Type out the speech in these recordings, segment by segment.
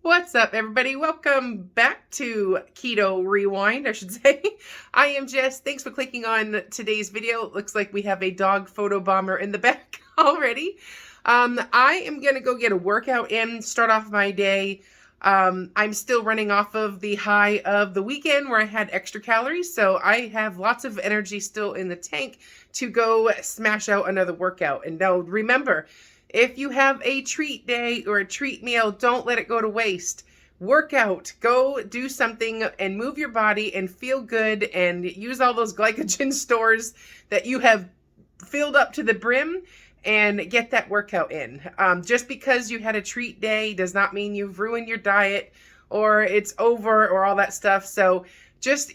What's up, everybody? Welcome back to Keto Rewind, I should say. I am Jess. Thanks for clicking on today's video. It looks like we have a dog photo bomber in the back already. I am going to go get a workout in, start off my day. I'm still running off of the high of the weekend where I had extra calories, so I have lots of energy still in the tank to go smash out another workout. And now remember, if you have a treat day or a treat meal, don't let it go to waste. Work out, go do something and move your body and feel good and use all those glycogen stores that you have filled up to the brim and get that workout in. Just because you had a treat day does not mean you've ruined your diet or it's over or all that stuff. So just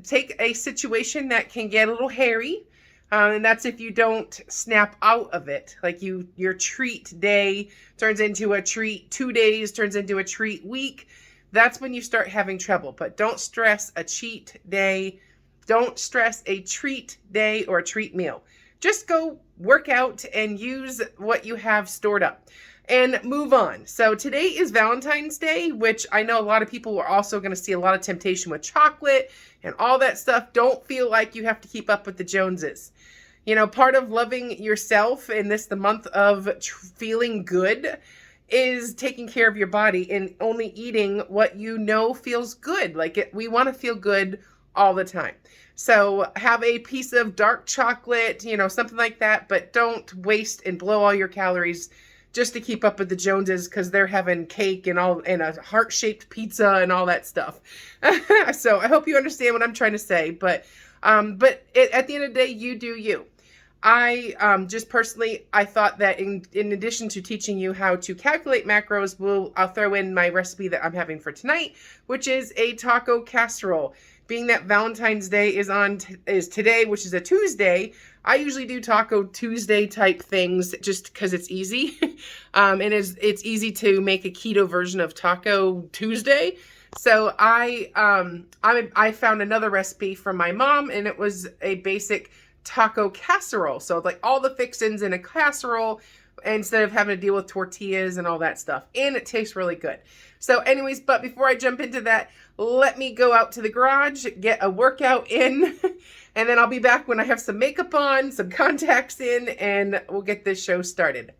take a situation that can get a little hairy. And that's if you don't snap out of it. Like your treat day turns into a treat 2 days, turns into a treat week. That's when you start having trouble. But don't stress a cheat day. Don't stress a treat day or a treat meal. Just go work out and use what you have stored up and move on. So today is Valentine's Day, which I know a lot of people are also going to see a lot of temptation with chocolate and all that stuff. Don't feel like you have to keep up with the Joneses. You know, part of loving yourself in the month of feeling good is taking care of your body and only eating what you know feels good. We want to feel good all the time. So have a piece of dark chocolate, something like that, but don't waste and blow all your calories just to keep up with the Joneses because they're having cake and a heart-shaped pizza and all that stuff. So I hope you understand what I'm trying to say, but at the end of the day, you do you. I just personally, I thought that in addition to teaching you how to calculate macros, I'll throw in my recipe that I'm having for tonight, which is a taco casserole. Being that Valentine's Day is today, which is a Tuesday, I usually do Taco Tuesday type things just because it's easy. And it's easy to make a keto version of Taco Tuesday. So I found another recipe from my mom, and it was a basic taco casserole. So like all the fixings in a casserole instead of having to deal with tortillas and all that stuff. And it tastes really good. So anyways, but before I jump into that, let me go out to the garage, get a workout in, and then I'll be back when I have some makeup on, some contacts in, and we'll get this show started.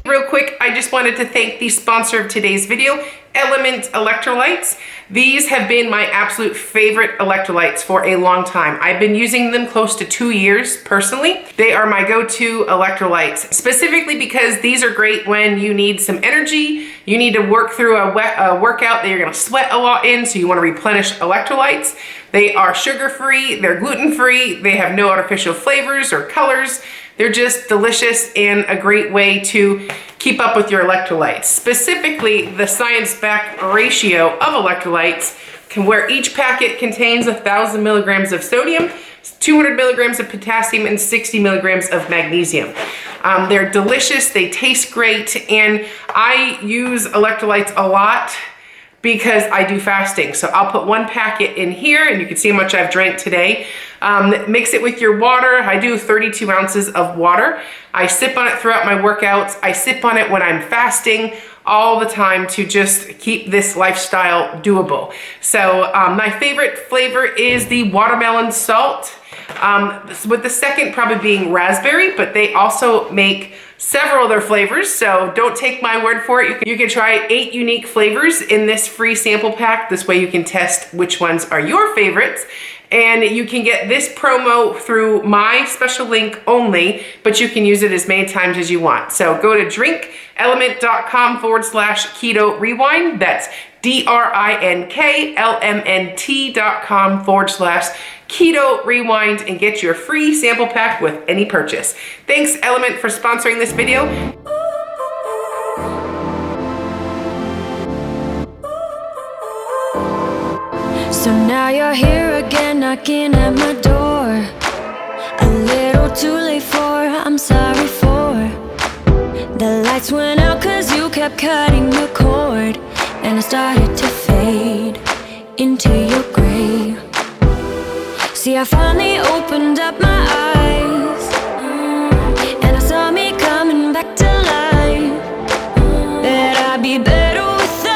Real quick, I just wanted to thank the sponsor of today's video, Element Electrolytes. These have been my absolute favorite electrolytes for a long time. I've been using them close to 2 years personally. They are my go-to electrolytes, specifically because these are great when you need some energy, you need to work through a workout that you're gonna sweat a lot in, so you wanna replenish electrolytes. They are sugar-free, they're gluten-free, they have no artificial flavors or colors. They're just delicious and a great way to keep up with your electrolytes. Specifically, the science-backed ratio of electrolytes, where each packet contains 1,000 milligrams of sodium, 200 milligrams of potassium, and 60 milligrams of magnesium. They're delicious, they taste great, and I use electrolytes a lot because I do fasting. So I'll put one packet in here and you can see how much I've drank today. Mix it with your water. I do 32 ounces of water. I sip on it throughout my workouts. I sip on it when I'm fasting all the time to just keep this lifestyle doable. So my favorite flavor is the watermelon salt, with the second probably being raspberry, but they also make several other flavors, so don't take my word for it. You can try 8 unique flavors in this free sample pack. This way you can test which ones are your favorites. And you can get this promo through my special link only, but you can use it as many times as you want. So go to drinkelement.com/keto rewind. That's drinklmnt.com/keto rewind and get your free sample pack with any purchase. Thanks, Element, for sponsoring this video. So now you're here again, knocking at my door. A little too late I'm sorry for. The lights went out 'cause you kept cutting the cord, and I started to fade into your gray. See, I finally opened up my eyes, and I saw me coming back to life. That I'd be better without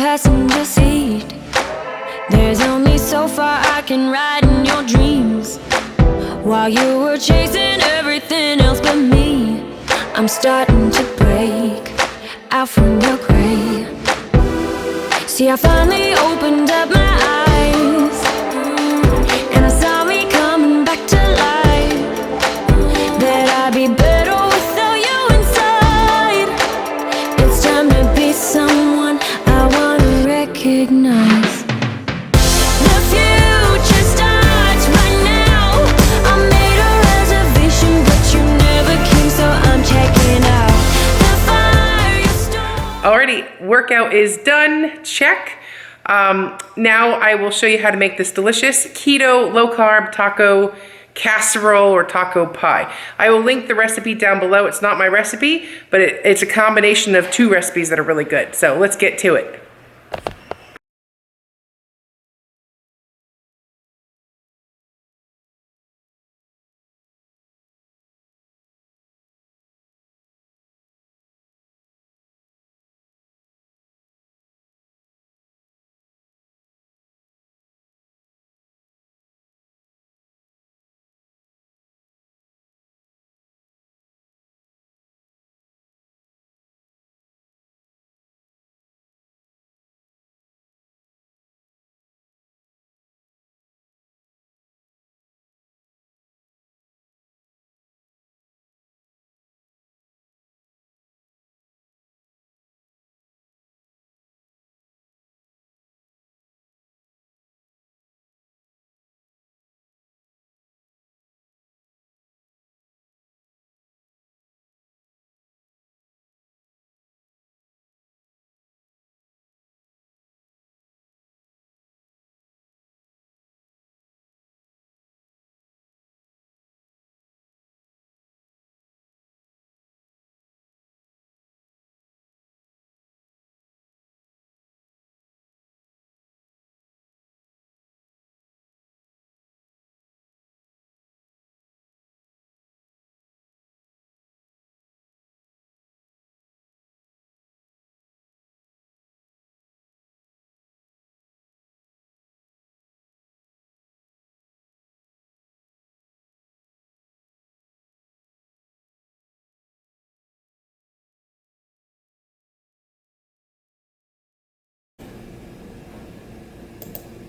passenger seat. There's only so far I can ride in your dreams, while you were chasing everything else but me. I'm starting to break out from your gray. See, I finally opened up my eyes, and I saw me coming back to life. That I'd be better without you inside. It's time to be someone I wanna recognize. The future starts right now. I made a reservation, but you never came, so I'm checking out. The fire you stole. Alrighty, workout is done. Check. Now I will show you how to make this delicious keto low carb taco casserole or taco pie. I will link the recipe down below. It's not my recipe, but it's a combination of two recipes that are really good. So let's get to it.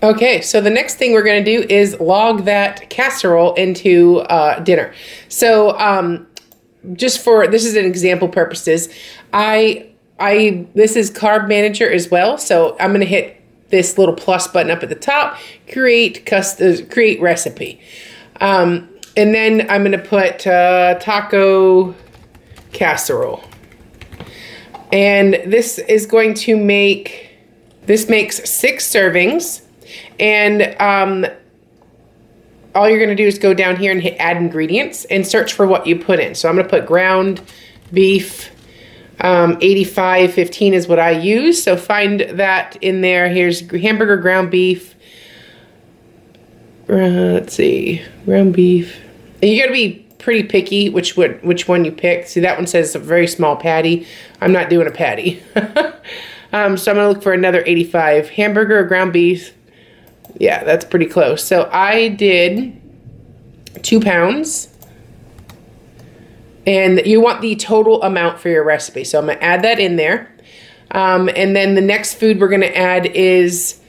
Okay, so the next thing we're going to do is log that casserole into dinner. So just for, this is an example purposes, this is Carb Manager as well. So I'm going to hit this little plus button up at the top, create recipe. And then I'm going to put taco casserole. And this is going to this makes 6 servings. And all you're going to do is go down here and hit add ingredients and search for what you put in. So I'm going to put ground beef, 85/15 is what I use. So find that in there. Here's hamburger ground beef. Let's see, ground beef. And you got to be pretty picky which one you pick. See, that one says a very small patty. I'm not doing a patty. So I'm going to look for another 85. Hamburger or ground beef. Yeah, that's pretty close. So I did 2 pounds. And you want the total amount for your recipe. So I'm going to add that in there. And then the next food we're going to add is,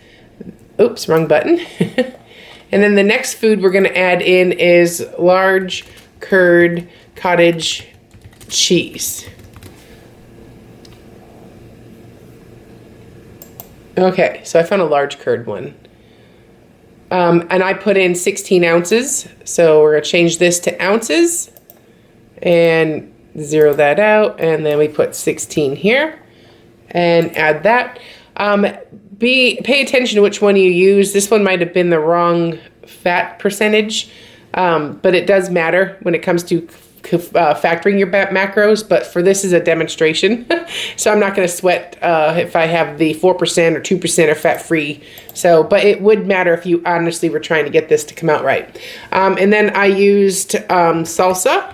oops, wrong button. And then the next food we're going to add in is large curd cottage cheese. Okay, so I found a large curd one. And I put in 16 ounces. So we're going to change this to ounces and zero that out. And then we put 16 here and add that. Pay attention to which one you use. This one might have been the wrong fat percentage, but it does matter when it comes to factoring your macros. But for this is a demonstration, so I'm not going to sweat if I have the 4% or 2% or fat free. So, but it would matter if you honestly were trying to get this to come out right. And then I used salsa,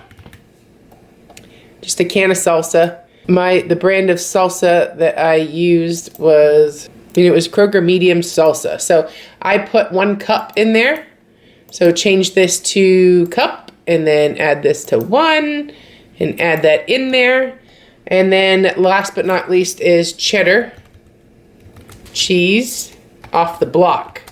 just a can of salsa. The brand of salsa that I used was And it was Kroger medium salsa. So I put 1 cup in there. So change this to cup and then add this to 1 and add that in there. And then last but not least is cheddar cheese off the block.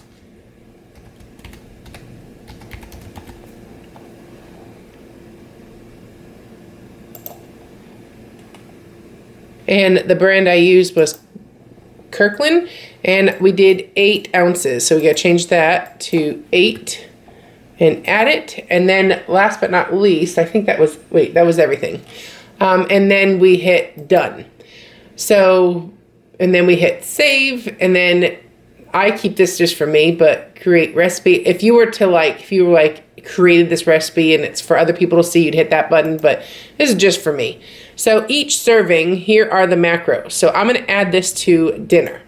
And the brand I used was Kirkland, and we did 8 ounces. So we got to change that to 8 and add it. And then last but not least, I think that was, that was everything. And then we hit done. So, and then we hit save, and then I keep this just for me, but create recipe. If you were created this recipe and it's for other people to see, you'd hit that button, but this is just for me. So each serving, here are the macros. So I'm gonna add this to dinner.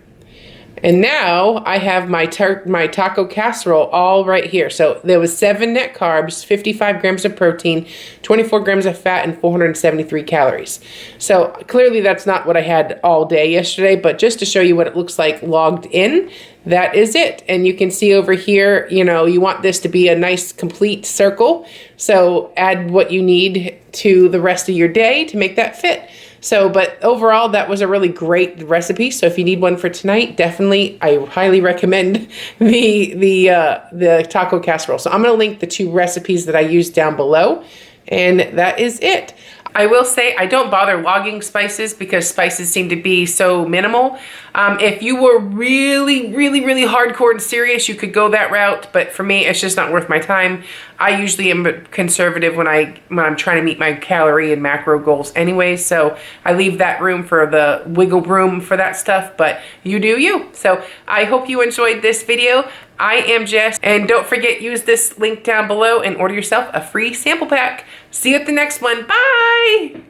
And now I have my taco casserole all right here. So there was 7 net carbs, 55 grams of protein, 24 grams of fat, and 473 calories. So clearly that's not what I had all day yesterday, but just to show you what it looks like logged in, that is it. And you can see over here, you know, you want this to be a nice complete circle. So add what you need to the rest of your day to make that fit. So, but overall, that was a really great recipe. So if you need one for tonight, definitely, I highly recommend the taco casserole. So I'm going to link the 2 recipes that I used down below, and that is it. I will say I don't bother logging spices because spices seem to be so minimal. If you were really hardcore and serious, you could go that route. But for me, it's just not worth my time. I usually am conservative when I'm trying to meet my calorie and macro goals anyway. So I leave that room for the wiggle room for that stuff. But you do you. So I hope you enjoyed this video. I am Jess, and don't forget, use this link down below and order yourself a free sample pack. See you at the next one. Bye!